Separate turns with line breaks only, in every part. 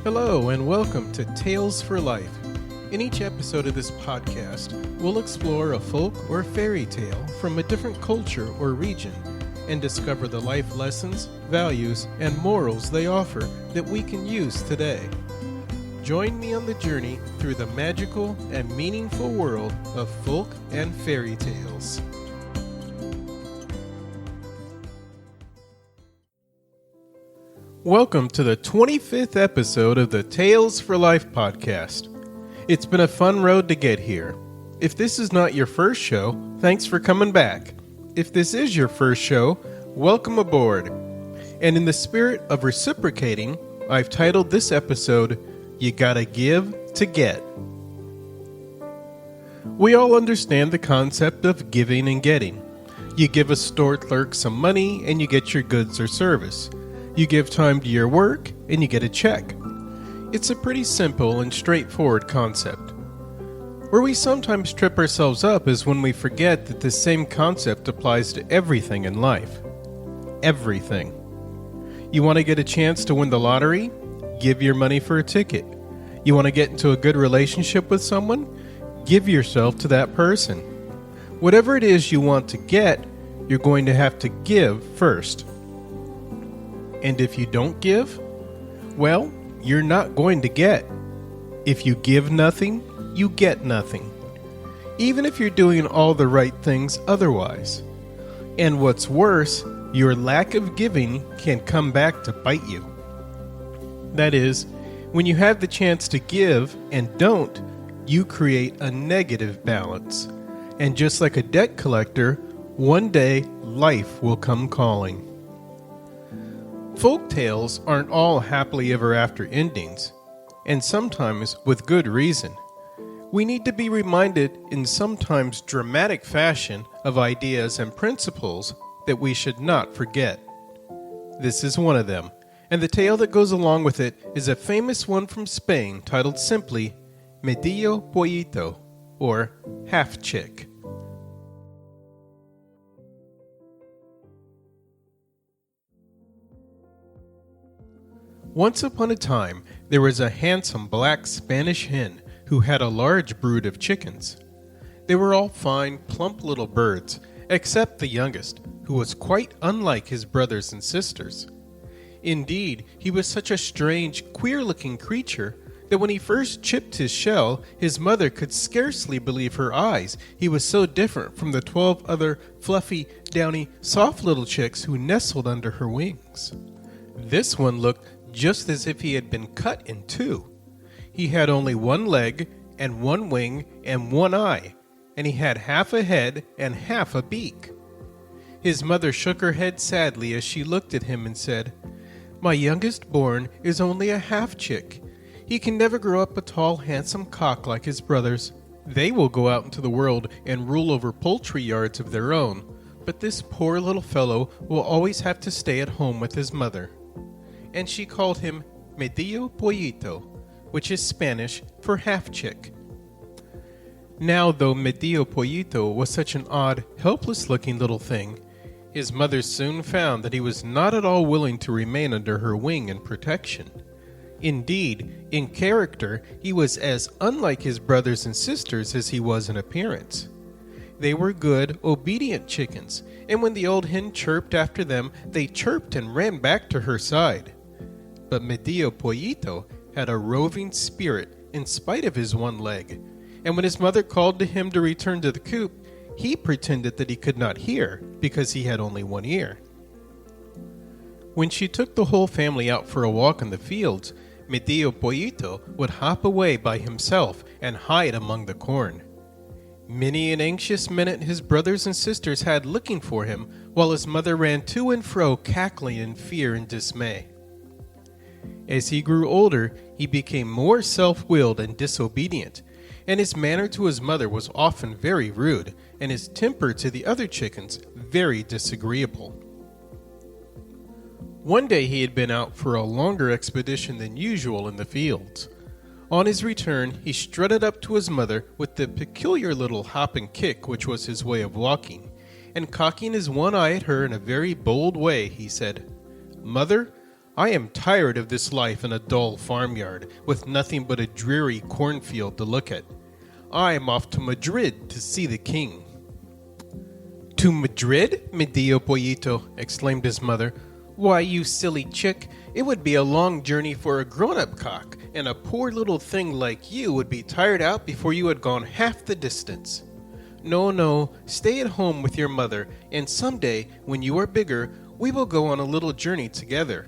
Hello and welcome to Tales for Life. In each episode of this podcast, we'll explore a folk or fairy tale from a different culture or region and discover the life lessons, values, and morals they offer that we can use today. Join me on the journey through the magical and meaningful world of folk and fairy tales. Welcome to the 25th episode of the Tales for Life podcast. It's been a fun road to get here. If this is not your first show, thanks for coming back. If this is your first show, welcome aboard. And in the spirit of reciprocating, I've titled this episode, You Gotta Give to Get. We all understand the concept of giving and getting. You give a store clerk some money and you get your goods or service. You give time to your work, and you get a check. It's a pretty simple and straightforward concept. Where we sometimes trip ourselves up is when we forget that this same concept applies to everything in life. Everything. You want to get a chance to win the lottery? Give your money for a ticket. You want to get into a good relationship with someone? Give yourself to that person. Whatever it is you want to get, you're going to have to give first. And if you don't give, well, you're not going to get. If you give nothing, you get nothing. Even if you're doing all the right things otherwise. And what's worse, your lack of giving can come back to bite you. That is, when you have the chance to give and don't, you create a negative balance. And just like a debt collector, one day life will come calling. Folk tales aren't all happily ever after endings, and sometimes with good reason. We need to be reminded in sometimes dramatic fashion of ideas and principles that we should not forget. This is one of them, and the tale that goes along with it is a famous one from Spain titled simply Medio Pollito, or Half Chick. Once upon a time, there was a handsome black Spanish hen who had a large brood of chickens. They were all fine, plump little birds, except the youngest, who was quite unlike his brothers and sisters. Indeed, he was such a strange, queer-looking creature that when he first chipped his shell, his mother could scarcely believe her eyes. He was so different from the 12 other fluffy, downy, soft little chicks who nestled under her wings. This one looked just as if he had been cut in two. He had only one leg and one wing and one eye, and he had half a head and half a beak. His mother shook her head sadly as she looked at him and said, "My youngest born is only a half chick. He can never grow up a tall, handsome cock like his brothers. They will go out into the world and rule over poultry yards of their own, but this poor little fellow will always have to stay at home with his mother." And she called him Medio Pollito, which is Spanish for half-chick. Now, though Medio Pollito was such an odd, helpless-looking little thing, his mother soon found that he was not at all willing to remain under her wing and protection. Indeed, in character, he was as unlike his brothers and sisters as he was in appearance. They were good, obedient chickens, and when the old hen chirped after them, they chirped and ran back to her side. But Medio Pollito had a roving spirit in spite of his one leg, and when his mother called to him to return to the coop, he pretended that he could not hear because he had only one ear. When she took the whole family out for a walk in the fields, Medio Pollito would hop away by himself and hide among the corn. Many an anxious minute his brothers and sisters had looking for him, while his mother ran to and fro cackling in fear and dismay. As he grew older, he became more self-willed and disobedient, and his manner to his mother was often very rude, and his temper to the other chickens very disagreeable. One day he had been out for a longer expedition than usual in the fields. On his return, he strutted up to his mother with the peculiar little hop and kick which was his way of walking, and cocking his one eye at her in a very bold way, he said, "Mother, I am tired of this life in a dull farmyard, with nothing but a dreary cornfield to look at. I am off to Madrid to see the king." "To Madrid, mi dio pollito?" exclaimed his mother. "Why, you silly chick, it would be a long journey for a grown-up cock, and a poor little thing like you would be tired out before you had gone half the distance. No, no, stay at home with your mother, and someday, when you are bigger, we will go on a little journey together."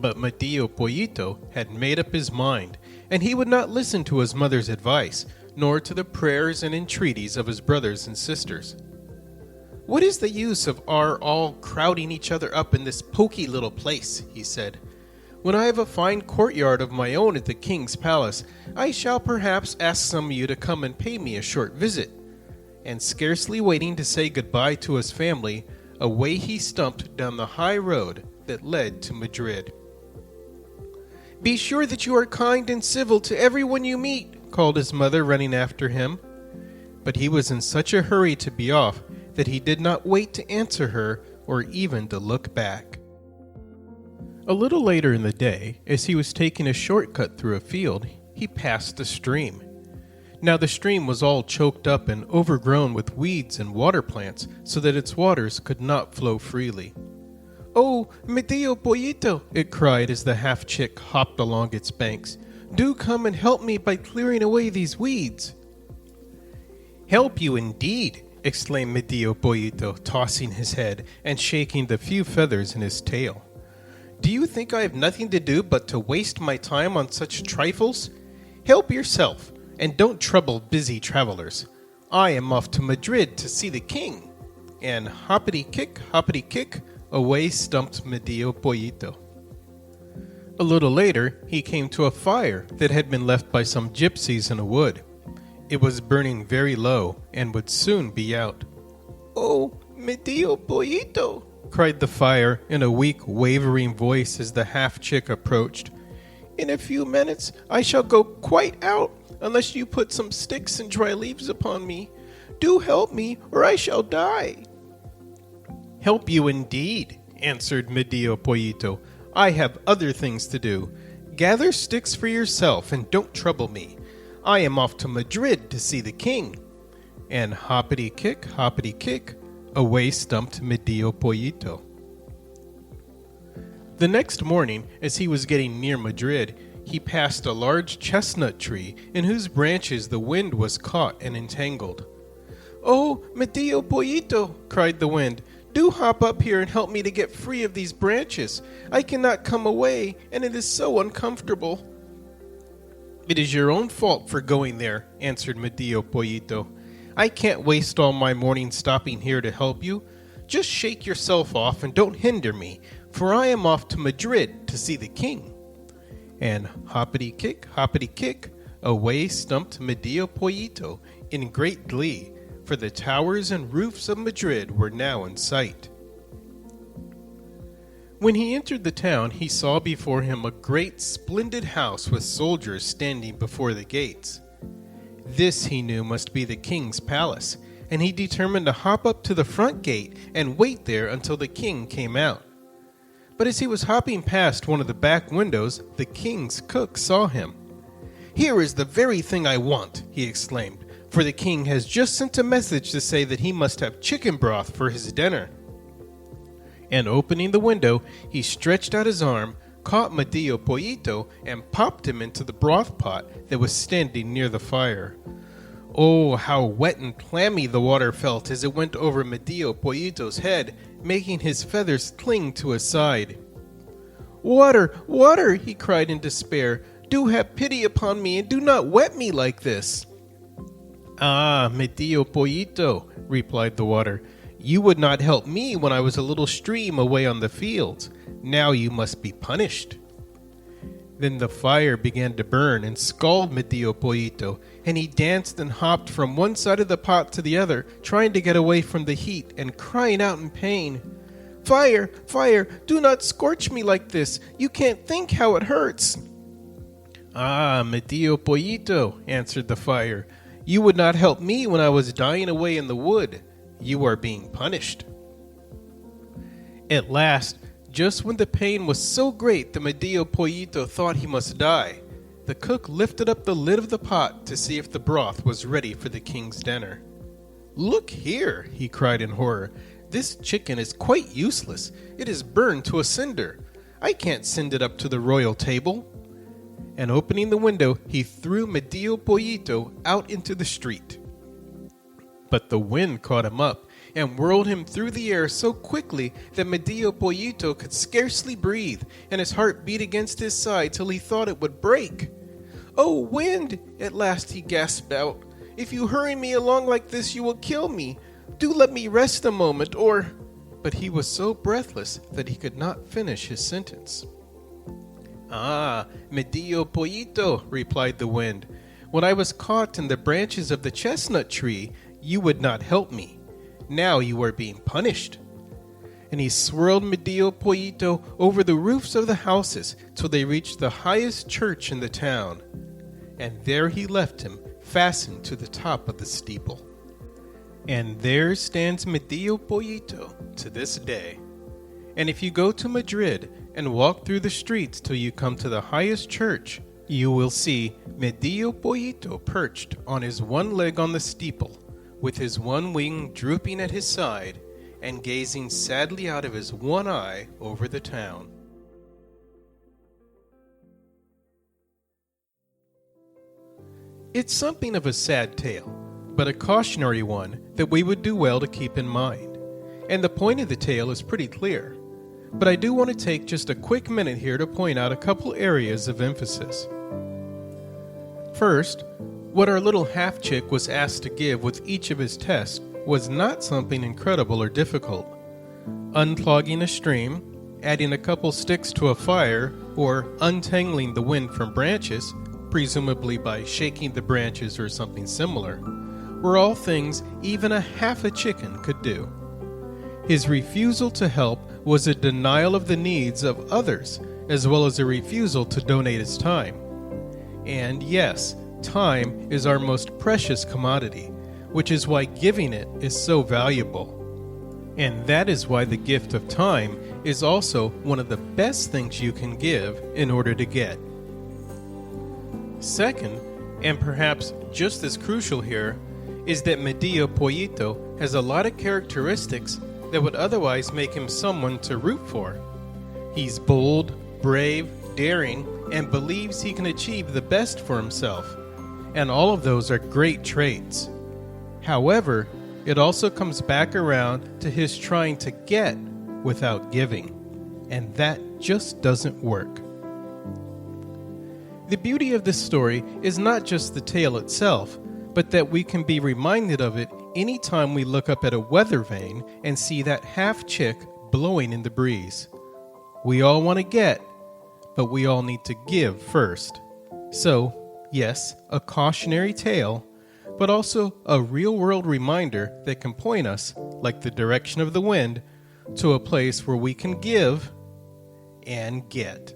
But Medio Pollito had made up his mind, and he would not listen to his mother's advice, nor to the prayers and entreaties of his brothers and sisters. "What is the use of our all crowding each other up in this poky little place?" he said. "When I have a fine courtyard of my own at the king's palace, I shall perhaps ask some of you to come and pay me a short visit." And scarcely waiting to say goodbye to his family, away he stumped down the high road that led to Madrid. "Be sure that you are kind and civil to everyone you meet," called his mother, running after him. But he was in such a hurry to be off that he did not wait to answer her or even to look back. A little later in the day, as he was taking a shortcut through a field, he passed a stream. Now the stream was all choked up and overgrown with weeds and water plants, so that its waters could not flow freely. "Oh, mi dio pollito," it cried as the half-chick hopped along its banks. "Do come and help me by clearing away these weeds." "Help you indeed," exclaimed Medio Pollito, tossing his head and shaking the few feathers in his tail. "Do you think I have nothing to do but to waste my time on such trifles? Help yourself, and don't trouble busy travelers. I am off to Madrid to see the king." And hoppity kick, away stumped Medio Pollito. A little later, he came to a fire that had been left by some gypsies in a wood. It was burning very low and would soon be out. "Oh, Medio Pollito," cried the fire in a weak, wavering voice as the half-chick approached. "In a few minutes I shall go quite out unless you put some sticks and dry leaves upon me. Do help me, or I shall die." "Help you indeed," answered Medio Pollito. "I have other things to do. Gather sticks for yourself and don't trouble me. I am off to Madrid to see the king." And hoppity kick, away stumped Medio Pollito. The next morning, as he was getting near Madrid, he passed a large chestnut tree in whose branches the wind was caught and entangled. "Oh, Medio Pollito," cried the wind, "do hop up here and help me to get free of these branches. I cannot come away, and it is so uncomfortable." "It is your own fault for going there," answered Medio Pollito. "I can't waste all my morning stopping here to help you. Just shake yourself off and don't hinder me, for I am off to Madrid to see the king." And hoppity kick, away stumped Medio Pollito in great glee, for the towers and roofs of Madrid were now in sight. When he entered the town, he saw before him a great splendid house with soldiers standing before the gates. This, he knew, must be the king's palace, and he determined to hop up to the front gate and wait there until the king came out. But as he was hopping past one of the back windows, the king's cook saw him. "Here is the very thing I want," he exclaimed, "for the king has just sent a message to say that he must have chicken broth for his dinner." And opening the window, he stretched out his arm, caught Medio Pollito, and popped him into the broth pot that was standing near the fire. Oh, how wet and clammy the water felt as it went over Medio Pollito's head, making his feathers cling to his side. "Water, water," he cried in despair. "Do have pity upon me and do not wet me like this." "Ah, Medio Pollito," replied the water, "you would not help me when I was a little stream away on the fields. Now you must be punished." Then the fire began to burn and scald Medio Pollito, and he danced and hopped from one side of the pot to the other, trying to get away from the heat and crying out in pain. "Fire, fire, do not scorch me like this. You can't think how it hurts." "Ah, Medio Pollito," answered the fire, "you would not help me when I was dying away in the wood. You are being punished." At last, Just when the pain was so great that Medio Pollito thought he must die, the cook lifted up the lid of the pot to see if the broth was ready for the king's dinner. "Look here," he cried in horror. "This chicken is quite useless. It is burned to a cinder. I can't send it up to the royal table." And opening the window, he threw Medio Pollito out into the street. But the wind caught him up and whirled him through the air so quickly that Medio Pollito could scarcely breathe, and his heart beat against his side till he thought it would break. "Oh, wind!" at last he gasped out. "If you hurry me along like this, you will kill me. Do let me rest a moment, or—" But he was so breathless that he could not finish his sentence. "Ah, Medio Pollito," replied the wind, "when I was caught in the branches of the chestnut tree, you would not help me. Now you are being punished." And he swirled Medio Pollito over the roofs of the houses till they reached the highest church in the town. And there he left him, fastened to the top of the steeple. And there stands Medio Pollito to this day. And if you go to Madrid and walk through the streets till you come to the highest church, you will see Medio Pollito perched on his one leg on the steeple, with his one wing drooping at his side, and gazing sadly out of his one eye over the town. It's something of a sad tale, but a cautionary one that we would do well to keep in mind. And the point of the tale is pretty clear. But I do want to take just a quick minute here to point out a couple areas of emphasis. First, what our little half-chick was asked to give with each of his tests was not something incredible or difficult. Unclogging a stream, adding a couple sticks to a fire, or untangling the wind from branches, presumably by shaking the branches or something similar, were all things even a half a chicken could do. His refusal to help was a denial of the needs of others, as well as a refusal to donate his time. And yes, time is our most precious commodity, which is why giving it is so valuable. And that is why the gift of time is also one of the best things you can give in order to get. Second, and perhaps just as crucial here, is that Medio Pollito has a lot of characteristics that would otherwise make him someone to root for. He's bold, brave, daring, and believes he can achieve the best for himself. And all of those are great traits. However, it also comes back around to his trying to get without giving. And that just doesn't work. The beauty of this story is not just the tale itself, but that we can be reminded of it anytime we look up at a weather vane and see that half-chick blowing in the breeze. We all want to get, but we all need to give first. So, yes, a cautionary tale, but also a real-world reminder that can point us, like the direction of the wind, to a place where we can give and get.